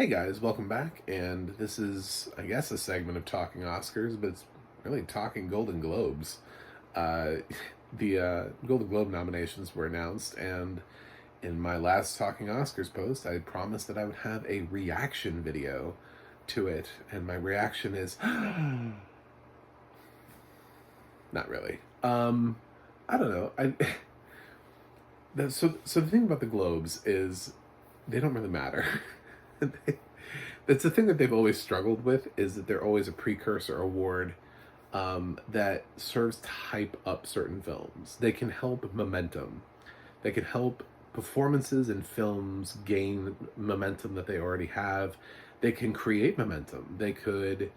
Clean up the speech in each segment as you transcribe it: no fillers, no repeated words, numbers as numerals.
Hey guys, welcome back. And this is, I guess, a segment of Talking Oscars, but it's really Talking Golden Globes. Uh, the Golden Globe nominations were announced, and in my last Talking Oscars post, I promised that I would have a reaction video to it. And my reaction is not really. I don't know. So the thing about the Globes is they don't really matter. That's the thing that they've always struggled with, is that they're always a precursor award that serves to hype up certain films. They can help momentum. They can help performances in films gain momentum that they already have. They can create momentum. They could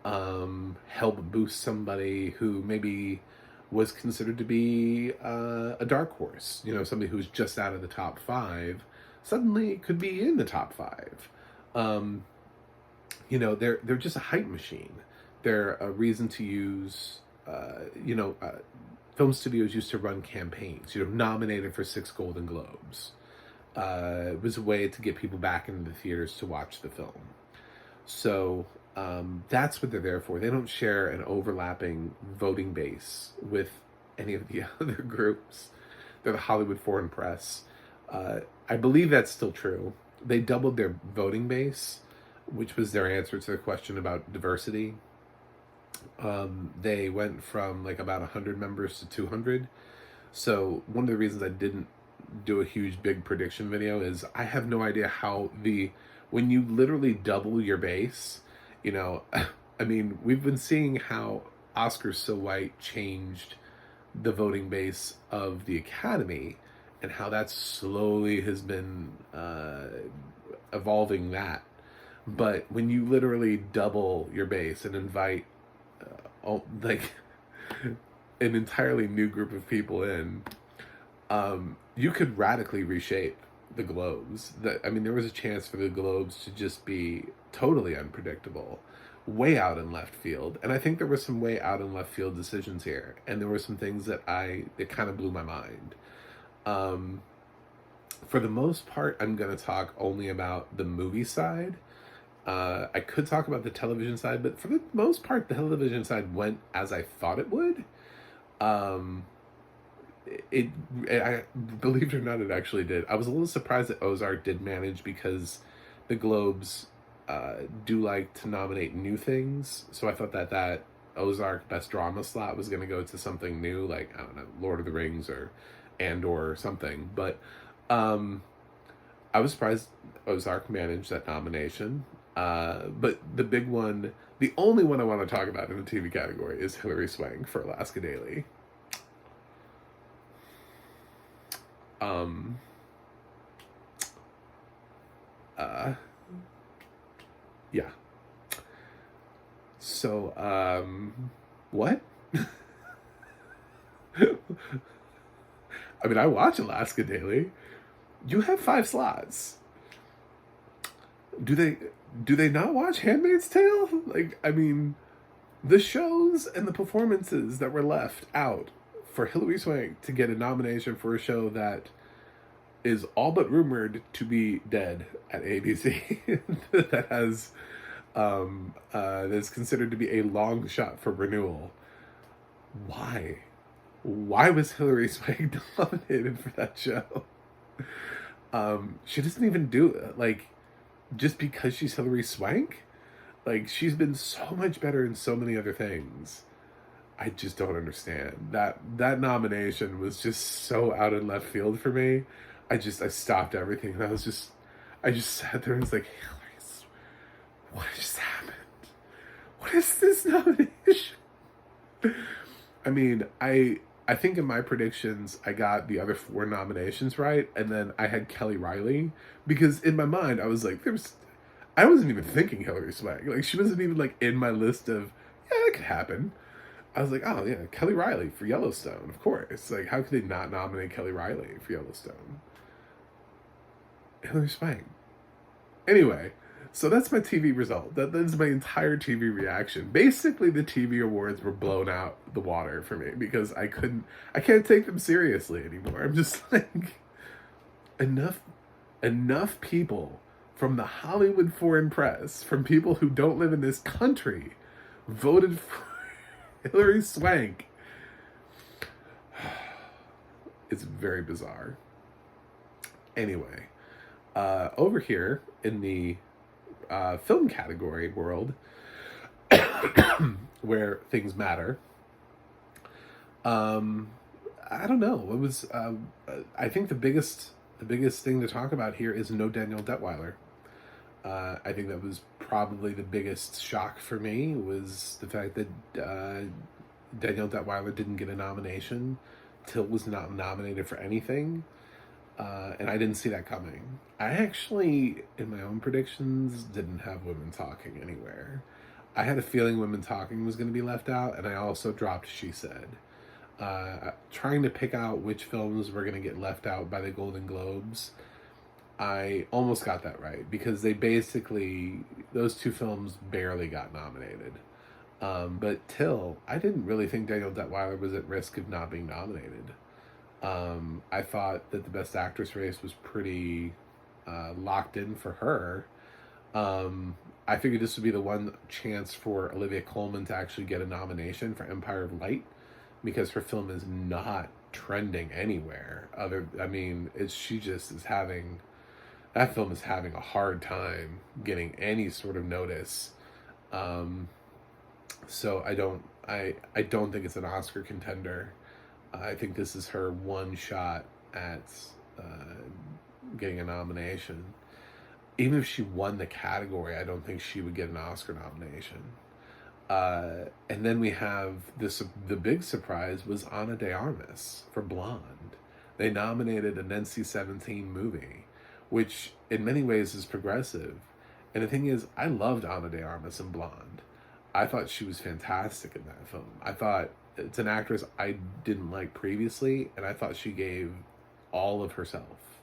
help boost somebody who maybe was considered to be a dark horse. You know, somebody who's just out of the top five suddenly could be in the top five. Um, they're just a hype machine. They're a reason to use. Film studios used to run campaigns. Nominated for 6 Golden Globes. It was a way to get people back into the theaters to watch the film. So that's what they're there for. They don't share an overlapping voting base with any of the other groups. They're the Hollywood Foreign Press. I believe that's still true. They doubled their voting base, which was their answer to the question about diversity. They went from like about 100 members to 200. So one of the reasons I didn't do a huge big prediction video is I have no idea how when you literally double your base, I mean, we've been seeing how Oscars So White changed the voting base of the Academy, and how that slowly has been evolving that. But when you literally double your base and invite like an entirely new group of people in, you could radically reshape the Globes. There was a chance for the Globes to just be totally unpredictable, way out in left field. And I think there were some way out in left field decisions here. And there were some things that kind of blew my mind. For the most part, I'm going to talk only about the movie side. I could talk about the television side, but for the most part, the television side went as I thought it would. I believe it or not, it actually did. I was a little surprised that Ozark did manage, because the Globes do like to nominate new things. So I thought that Ozark Best Drama slot was going to go to something new, like, I don't know, Lord of the Rings or Andor or something. But I was surprised Ozark managed that nomination. But the only one I want to talk about in the TV category is Hilary Swank for Alaska Daily. Yeah. So, what? I watch Alaska Daily. You have 5 slots. Do they not watch Handmaid's Tale? The shows and the performances that were left out for Hilary Swank to get a nomination for a show that is all but rumored to be dead at ABC, that has that's considered to be a long shot for renewal. Why? Why was Hilary Swank nominated for that show? She doesn't even do it. Just because she's Hilary Swank? She's been so much better in so many other things. I just don't understand. That nomination was just so out in left field for me. I stopped everything, and I just sat there and was like, Hilary, what just happened? What is this nomination? I think in my predictions, I got the other 4 nominations right, and then I had Kelly Riley, because in my mind, I was like, I wasn't even thinking Hilary Swank. She wasn't even, in my list of, yeah, that could happen. I was like, oh, yeah, Kelly Riley for Yellowstone, of course. How could they not nominate Kelly Riley for Yellowstone? Hilary Swank. Anyway, so that's my TV result. That is my entire TV reaction. Basically, the TV awards were blown out the water for me, because I can't take them seriously anymore. I'm just enough people from the Hollywood foreign press, from people who don't live in this country, voted for Hillary Swank. It's very bizarre. Anyway, over here in the film category world, where things matter, I don't know. It was. I think the biggest thing to talk about here is no Daniel Detweiler. I think that was probably the biggest shock for me, was the fact that Daniel Detweiler didn't get a nomination. Tilt was not nominated for anything, and I didn't see that coming. I actually, in my own predictions, didn't have Women Talking anywhere. I had a feeling Women Talking was going to be left out, and I also dropped She Said. Trying to pick out which films were going to get left out by the Golden Globes, I almost got that right, because they basically, those two films barely got nominated. But Till, I didn't really think Daniel Detweiler was at risk of not being nominated. I thought that the Best Actress race was pretty locked in for her. I figured this would be the one chance for Olivia Colman to actually get a nomination for Empire of Light, because her film is not trending anywhere. She just is having, that film is having a hard time getting any sort of notice. So I don't think it's an Oscar contender. I think this is her one shot at getting a nomination. Even if she won the category, I don't think she would get an Oscar nomination. And then we have the big surprise was Ana de Armas for Blonde. They nominated an NC-17 movie, which in many ways is progressive. And the thing is, I loved Ana de Armas in Blonde. I thought she was fantastic in that film. I thought it's an actress I didn't like previously, and I thought she gave all of herself,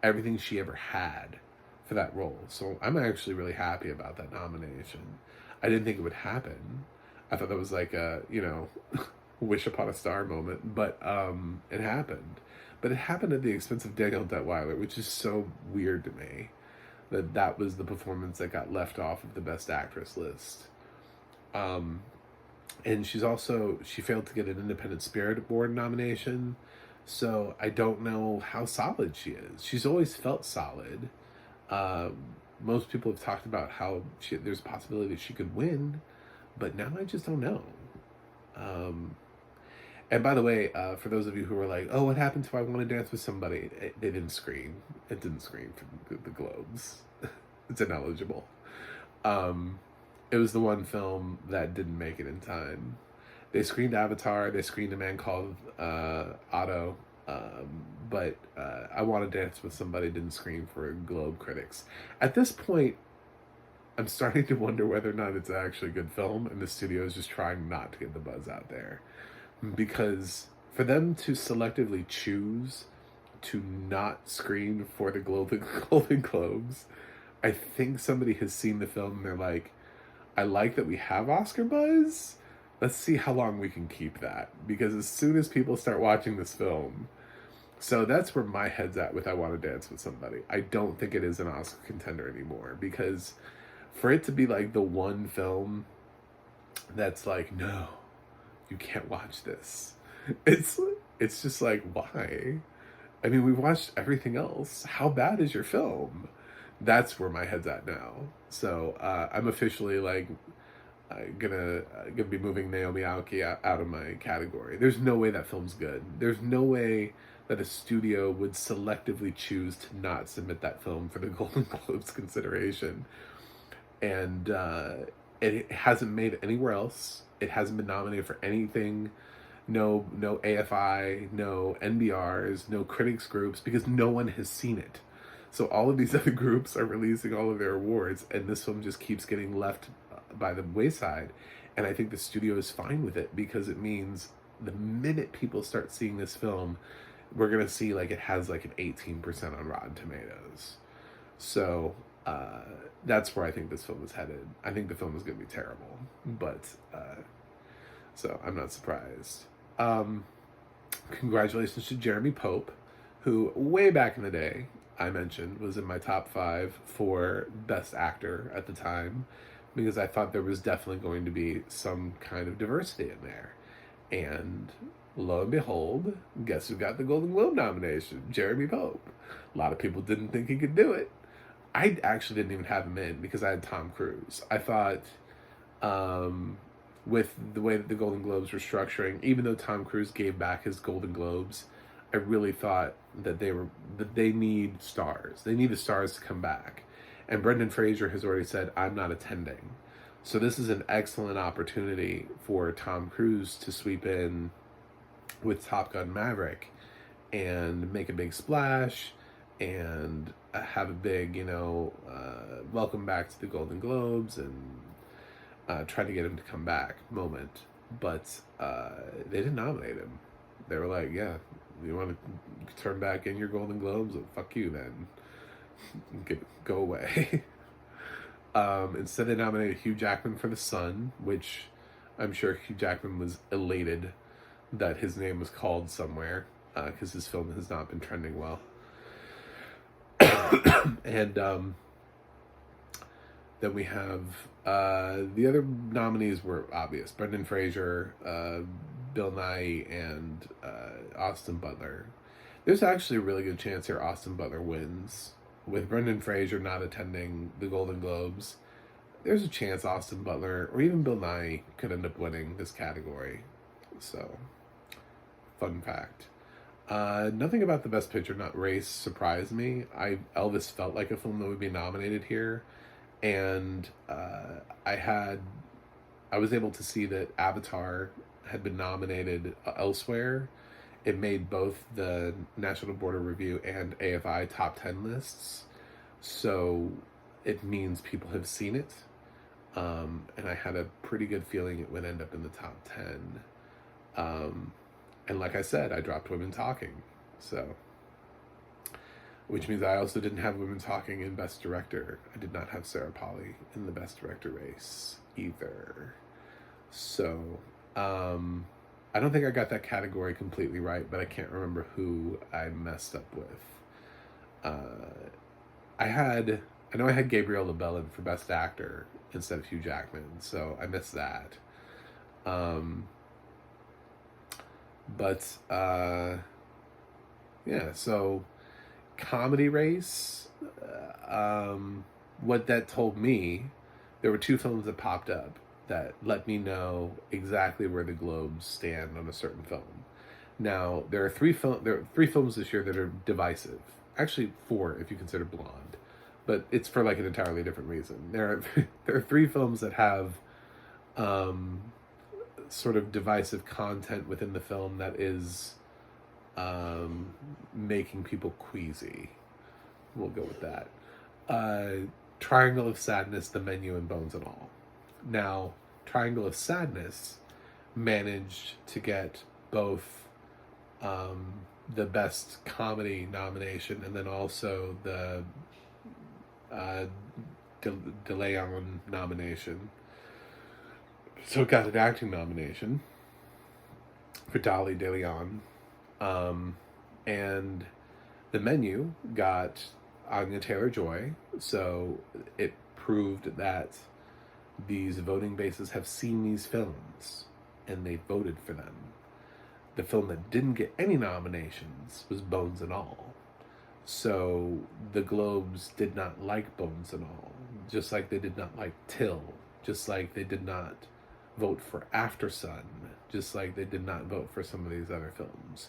everything she ever had for that role. So I'm actually really happy about that nomination. I didn't think it would happen. I thought that was like a, wish upon a star moment, but it happened. But it happened at the expense of Daniel Detweiler, which is so weird to me, that was the performance that got left off of the Best Actress list. And she failed to get an Independent Spirit Award nomination, so I don't know how solid she is. She's always felt solid. Most people have talked about how there's a possibility that she could win, but now I just don't know. And by the way, for those of you who are like, oh, what happened to I Want to Dance with Somebody? They didn't screen. It didn't screen for the Globes. It's ineligible. It was the one film that didn't make it in time. They screened Avatar. They screened A Man Called Otto. But I Want to Dance with Somebody didn't screen for Globe critics. At this point, I'm starting to wonder whether or not it's actually a good film, and the studio is just trying not to get the buzz out there. Because for them to selectively choose to not screen for the Golden Globes, I think somebody has seen the film and they're like, I like that we have Oscar buzz. Let's see how long we can keep that. Because as soon as people start watching this film... So that's where my head's at with I Want to Dance with Somebody. I don't think it is an Oscar contender anymore. Because for it to be like the one film that's like, no, you can't watch this. It's just like, why? I mean, we've watched everything else. How bad is your film? That's where my head's at now. So I'm officially like gonna be moving Naomi Aoki out of my category. There's no way that film's good. There's no way that a studio would selectively choose to not submit that film for the Golden Globes consideration. And it hasn't made it anywhere else. It hasn't been nominated for anything. No AFI, no NBRs, no critics groups, because no one has seen it. So all of these other groups are releasing all of their awards, and this film just keeps getting left by the wayside. And I think the studio is fine with it, because it means the minute people start seeing this film, we're going to see like it has like an 18% on Rotten Tomatoes. So that's where I think this film is headed. I think the film is going to be terrible, but so I'm not surprised. Congratulations to Jeremy Pope, who way back in the day, I mentioned, was in my top 5 for Best Actor at the time, because I thought there was definitely going to be some kind of diversity in there. And lo and behold, guess who got the Golden Globe nomination? Jeremy Pope. A lot of people didn't think he could do it. I actually didn't even have him in because I had Tom Cruise. I thought, with the way that the Golden Globes were structuring, even though Tom Cruise gave back his Golden Globes, I really thought that they need stars. They need the stars to come back. And Brendan Fraser has already said, I'm not attending. So this is an excellent opportunity for Tom Cruise to sweep in with Top Gun Maverick and make a big splash and have a big, welcome back to the Golden Globes and try to get him to come back moment. But they didn't nominate him. They were like, yeah, you want to turn back in your Golden Globes? Well, fuck you then. Go away. Instead, they nominated Hugh Jackman for The Sun, which I'm sure Hugh Jackman was elated that his name was called somewhere, because his film has not been trending well. And then we have the other nominees were obvious: Brendan Fraser, Bill Nighy, and Austin Butler. There's actually a really good chance here Austin Butler wins. With Brendan Fraser not attending the Golden Globes, there's a chance Austin Butler or even Bill Nighy could end up winning this category. So, fun fact. Nothing about the Best Picture, not Race, surprised me. Elvis felt like a film that would be nominated here, and I was able to see that Avatar had been nominated elsewhere. It made both the National Board of Review and AFI top 10 lists, so it means people have seen it, and I had a pretty good feeling it would end up in the top 10. And like I said, I dropped Women Talking, so, which means I also didn't have Women Talking in Best Director. I did not have Sarah Polley in the Best Director race either. So, I don't think I got that category completely right, but I can't remember who I messed up with. I know I had Gabriel LaBelle for Best Actor instead of Hugh Jackman, so I missed that. Yeah, so comedy race, what that told me, there were 2 films that popped up that let me know exactly where the Globes stand on a certain film. Now, there are 3 films this year that are divisive. Actually, 4 if you consider Blonde, but it's for like an entirely different reason. There are 3 films that have sort of divisive content within the film that is making people queasy. We'll go with that. Triangle of Sadness, The Menu, and Bones and All. Now, Triangle of Sadness managed to get both the Best Comedy nomination and then also the De Leon nomination. So it got an acting nomination for Dolly De Leon. And The Menu got Anya Taylor-Joy. So it proved that these voting bases have seen these films and they voted for them. The film that didn't get any nominations was Bones and All. So the Globes did not like Bones and All, just like they did not like Till, just like they did not vote for After Sun, just like they did not vote for some of these other films.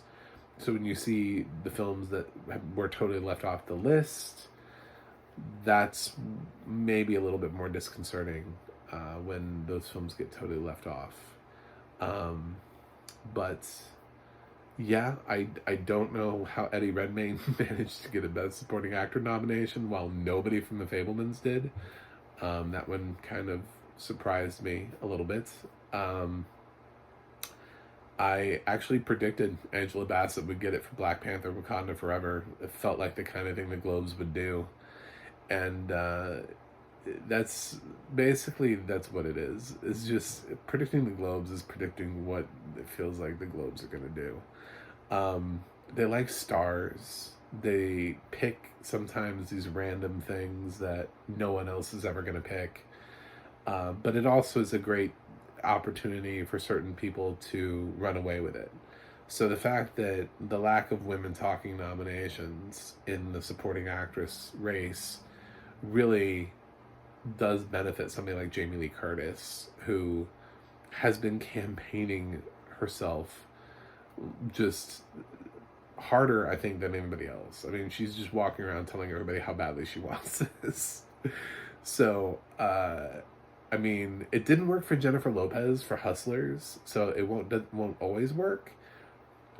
So when you see the films that were totally left off the list, that's maybe a little bit more disconcerting when those films get totally left off. But yeah, I don't know how Eddie Redmayne managed to get a Best Supporting Actor nomination while nobody from The Fabelmans did. That one kind of surprised me a little bit. I actually predicted Angela Bassett would get it for Black Panther Wakanda Forever. It felt like the kind of thing the Globes would do. And that's what it is. It's just predicting the Globes is predicting what it feels like the Globes are going to do. They like stars. They pick sometimes these random things that no one else is ever going to pick. But it also is a great opportunity for certain people to run away with it. So the fact that the lack of women talking nominations in the supporting actress race really does benefit somebody like Jamie Lee Curtis, who has been campaigning herself just harder, I think, than anybody else. I mean, she's just walking around telling everybody how badly she wants this. So, I mean, it didn't work for Jennifer Lopez for Hustlers, so it won't always work.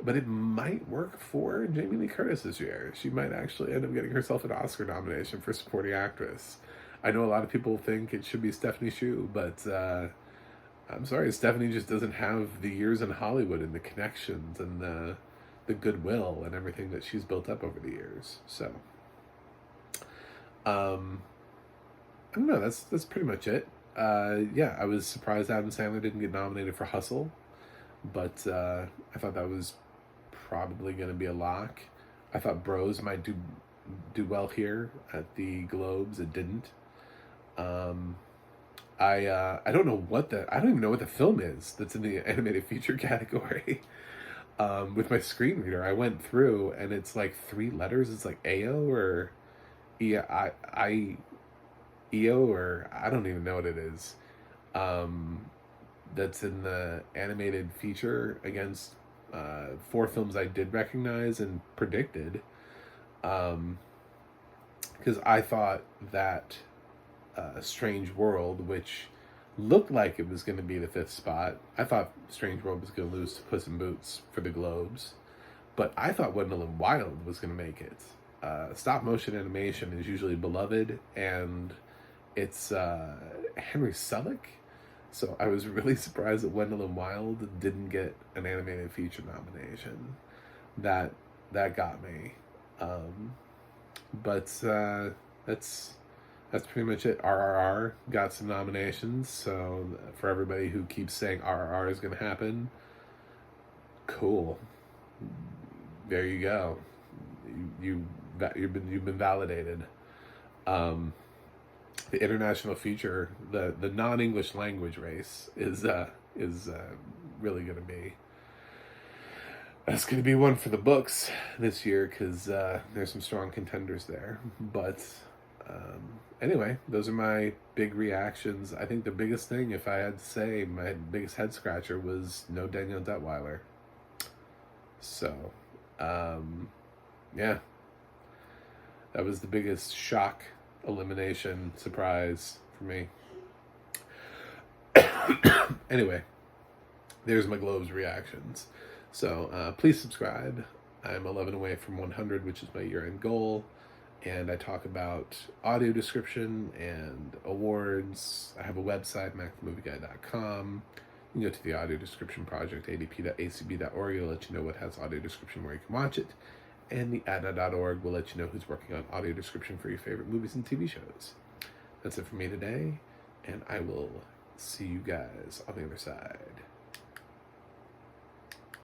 But it might work for Jamie Lee Curtis this year. She might actually end up getting herself an Oscar nomination for supporting actress. I know a lot of people think it should be Stephanie Hsu, but I'm sorry, Stephanie just doesn't have the years in Hollywood and the connections and the goodwill and everything that she's built up over the years. So, I don't know. That's pretty much it. Yeah, I was surprised Adam Sandler didn't get nominated for Hustle, but I thought that was probably going to be a lock. I thought Bros might do well here at the Globes. It didn't. I don't know I don't even know what the film is that's in the animated feature category. With my screen reader, I went through and it's like 3 letters. It's like AO or EO, or I don't even know what it is. That's in the animated feature against 4 films I did recognize and predicted. Because I thought that Strange World, which looked like it was going to be the 5th spot. I thought Strange World was going to lose to Puss in Boots for the Globes, but I thought Wendell and Wild was going to make it. Stop motion animation is usually beloved, and it's Henry Selick, so I was really surprised that Wendell and Wild didn't get an animated feature nomination. That got me, but that's pretty much it. RRR got some nominations, so for everybody who keeps saying RRR is going to happen, cool. There you go. You've been validated. The international feature, the non-English language race is really going to be. That's going to be one for the books this year because there's some strong contenders there, but. Anyway, those are my big reactions. I think the biggest thing, if I had to say, my biggest head scratcher was no Daniel Detweiler. So, yeah. That was the biggest shock, elimination, surprise for me. Anyway, there's my Globes reactions. So, please subscribe. I'm 11 away from 100, which is my year-end goal. And I talk about audio description and awards. I have a website, macthemovieguy.com. You can go to the audio description project, adp.acb.org. It'll let you know what has audio description where you can watch it. And the adna.org will let you know who's working on audio description for your favorite movies and TV shows. That's it for me today, and I will see you guys on the other side.